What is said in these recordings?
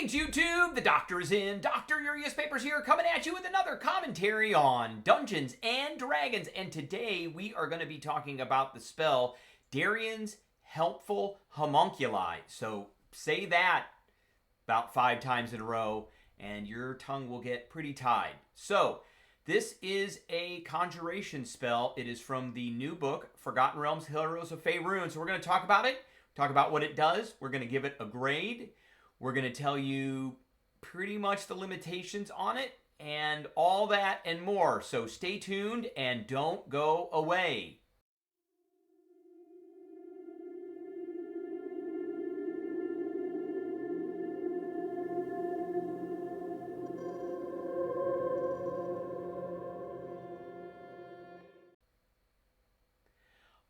Greetings, YouTube! The Doctor is in. Dr. Urias Papers here, coming at you with another commentary on Dungeons and Dragons. And today we are going to be talking about the spell Deryan's Helpful Homunculi. So say that about 5 times in a row, and your tongue will get pretty tied. So this is a conjuration spell. It is from the new book, Forgotten Realms, Heroes of Faerun. So we're going to talk about it, talk about what it does. We're going to give it a grade. We're going to tell you pretty much the limitations on it and all that and more. So stay tuned and don't go away.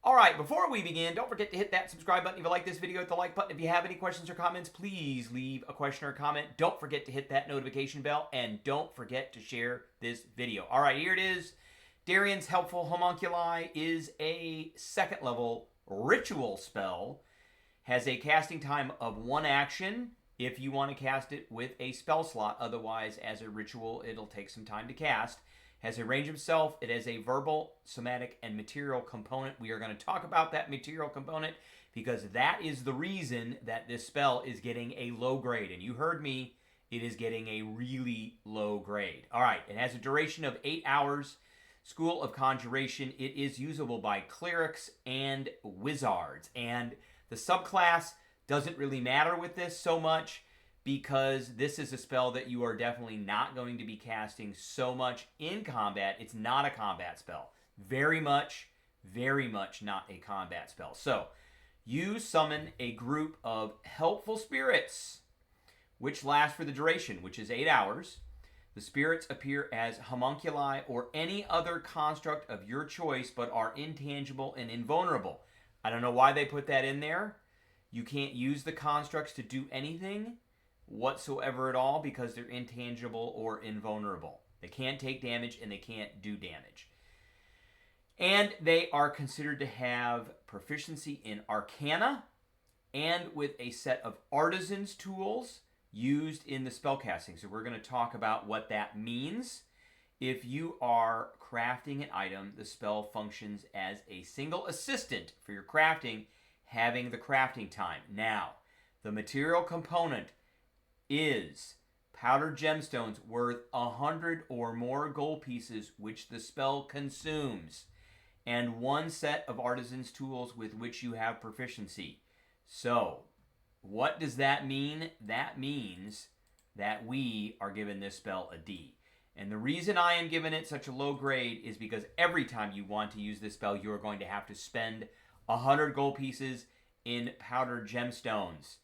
All right, before we begin, don't forget to hit that subscribe button if you like this video, hit the like button. If you have any questions or comments, please leave a question or comment. Don't forget to hit that notification bell, and don't forget to share this video. All right, here it is. Deryan's Helpful Homunculi is a 2nd level ritual spell. Has a casting time of 1 action if you want to cast it with a spell slot. Otherwise, as a ritual, it'll take some time to cast. Has a range of self. It has a verbal, somatic, and material component. We are going to talk about that material component because that is the reason that this spell is getting a low grade. And you heard me, it is getting a really low grade. All right, it has a duration of 8 hours. School of Conjuration. It is usable by clerics and wizards. And the subclass doesn't really matter with this so much, because this is a spell that you are definitely not going to be casting so much in combat. It's not a combat spell. Very much not a combat spell. So, you summon a group of helpful spirits, which last for the duration, which is 8 hours. The spirits appear as homunculi or any other construct of your choice, but are intangible and invulnerable. I don't know why they put that in there. You can't use the constructs to do anything whatsoever at all because they're intangible or invulnerable. They can't take damage and they can't do damage. And they are considered to have proficiency in Arcana and with a set of artisans tools used in the spellcasting. So we're going to talk about what that means. If you are crafting an item, the spell functions as a single assistant for your crafting, having the crafting time. Now, the material component is powdered gemstones worth 100 or more gold pieces, which the spell consumes, and 1 set of artisans tools with which you have proficiency. So, what does that mean? That means that we are giving this spell a D. And the reason I am giving it such a low grade is because every time you want to use this spell, you are going to have to spend 100 gold pieces in powdered gemstones,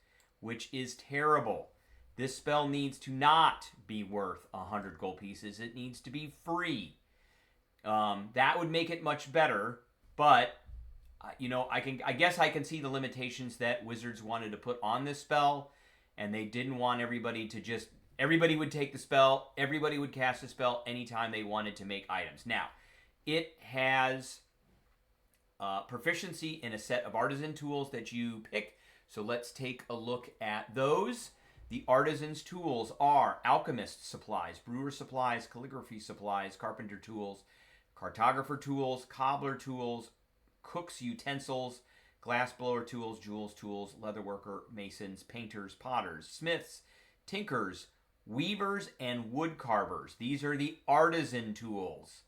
which is terrible. This spell needs to not be worth 100 gold pieces. It needs to be free. That would make it much better, but I guess I can see the limitations that Wizards wanted to put on this spell, and they didn't want everybody to just everybody would take the spell, everybody would cast the spell anytime they wanted to make items. Now, it has proficiency in a set of artisan tools that you pick. So let's take a look at those. The artisan's tools are alchemist supplies, brewer supplies, calligraphy supplies, carpenter tools, cartographer tools, cobbler tools, cook's utensils, glassblower tools, jewels tools, leatherworker, masons, painters, potters, smiths, tinkers, weavers, and wood carvers. These are the artisan tools.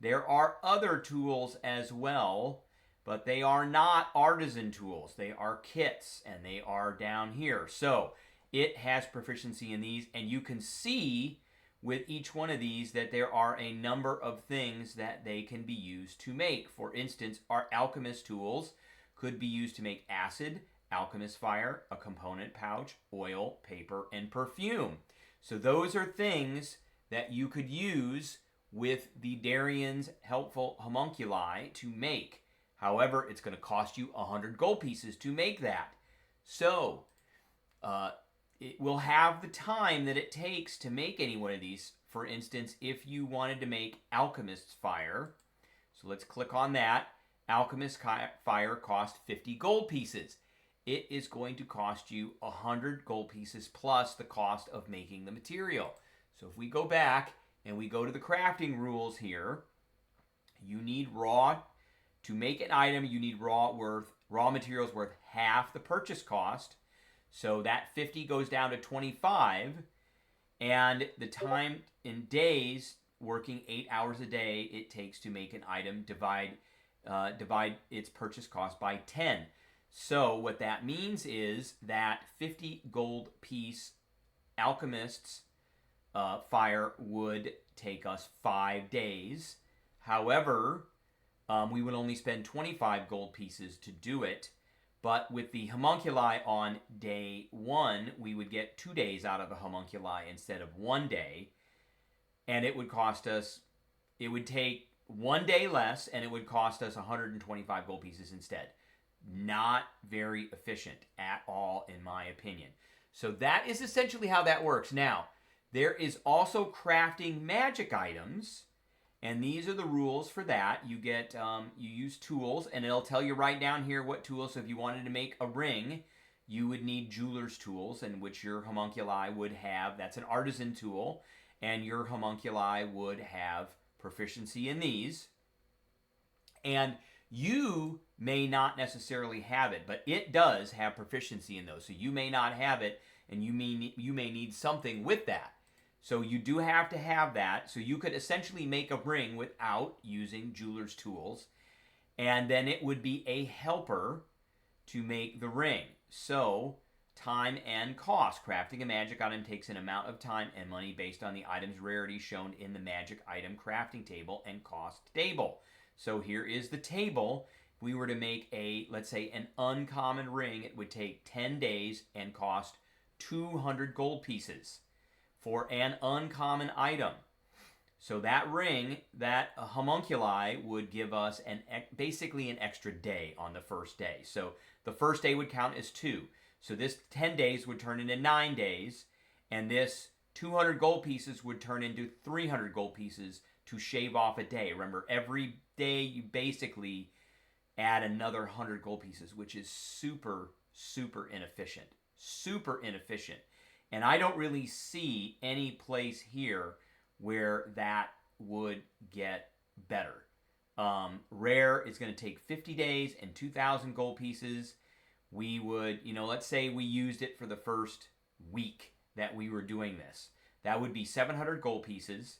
There are other tools as well, but they are not artisan tools. They are kits, and they are down here. So it has proficiency in these, and you can see with each one of these that there are a number of things that they can be used to make. For instance, our alchemist tools could be used to make acid, alchemist fire, a component pouch, oil, paper, and perfume. So those are things that you could use with the Deryan's Helpful Homunculi to make. However, it's going to cost you 100 gold pieces to make that. So, it will have the time that it takes to make any one of these. For instance, if you wanted to make Alchemist's Fire, so let's click on that. Alchemist's Fire cost 50 gold pieces. it is going to cost you 100 gold pieces plus the cost of making the material. So if we go back and we go to the crafting rules here, you need raw, to make an item, you need raw materials worth half the purchase cost. So that 50 goes down to 25, and the time in days, working 8 hours a day, it takes to make an item, divide its purchase cost by 10. So what that means is that 50 gold piece alchemist's fire would take us 5 days. However, we would only spend 25 gold pieces to do it. But with the homunculi on day 1, we would get 2 days out of the homunculi instead of 1 day. And it would cost us, it would take 1 day less, and it would cost us 125 gold pieces instead. Not very efficient at all, in my opinion. So that is essentially how that works. Now, there is also crafting magic items, and these are the rules for that. You get, you use tools, and it'll tell you right down here what tools. So if you wanted to make a ring, you would need jeweler's tools, and which your homunculi would have. That's an artisan tool, and your homunculi would have proficiency in these. And you may not necessarily have it, but it does have proficiency in those. So you may not have it, and you may need something with that. So you do have to have that. So you could essentially make a ring without using jeweler's tools. And then it would be a helper to make the ring. So time and cost. Crafting a magic item takes an amount of time and money based on the item's rarity shown in the magic item crafting table and cost table. So here is the table. If we were to make a, let's say, an uncommon ring, it would take 10 days and cost 200 gold pieces for an uncommon item. So that ring, that homunculi would give us basically an extra day on the first day. So the first day would count as 2. So this 10 days would turn into 9 days, and this 200 gold pieces would turn into 300 gold pieces to shave off a day. Remember, every day you basically add another 100 gold pieces, which is super, super inefficient. Super inefficient. And I don't really see any place here where that would get better. Rare is going to take 50 days and 2,000 gold pieces. We would, let's say we used it for the first week that we were doing this. That would be 700 gold pieces.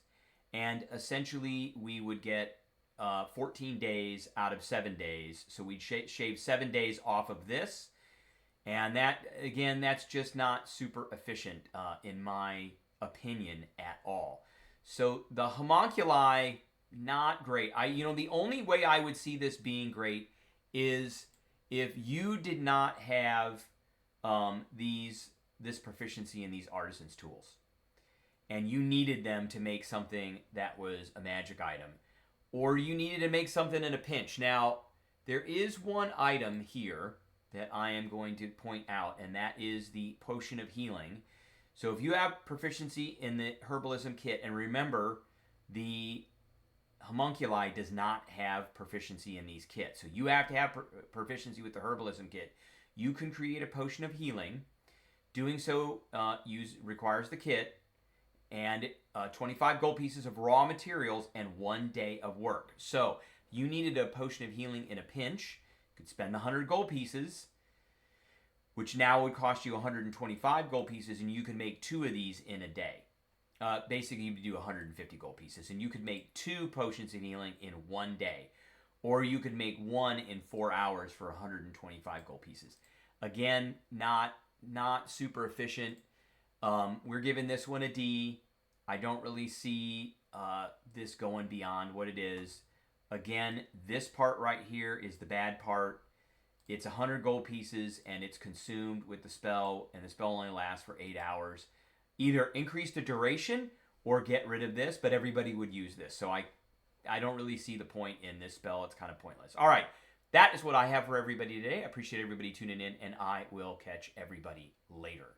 And essentially we would get 14 days out of 7 days. So we'd shave 7 days off of this. And that, again, that's just not super efficient in my opinion at all. So the homunculi, not great. The only way I would see this being great is if you did not have this proficiency in these artisan's tools, and you needed them to make something that was a magic item, or you needed to make something in a pinch. Now, there is one item here that I am going to point out, and that is the potion of healing. So if you have proficiency in the herbalism kit, and remember, the homunculi does not have proficiency in these kits. So you have to have proficiency with the herbalism kit. You can create a potion of healing. Doing so requires the kit and 25 gold pieces of raw materials and 1 day of work. So you needed a potion of healing in a pinch. You could spend 100 gold pieces, which now would cost you 125 gold pieces, and you can make 2 of these in a day. Basically, you would do 150 gold pieces, and you could make 2 potions of healing in 1 day, or you could make 1 in 4 hours for 125 gold pieces. Again, not super efficient. We're giving this one a D. I don't really see this going beyond what it is. Again, this part right here is the bad part. It's 100 gold pieces, and it's consumed with the spell, and the spell only lasts for 8 hours. Either increase the duration or get rid of this, but everybody would use this. So I don't really see the point in this spell. It's kind of pointless. All right, that is what I have for everybody today. I appreciate everybody tuning in, and I will catch everybody later.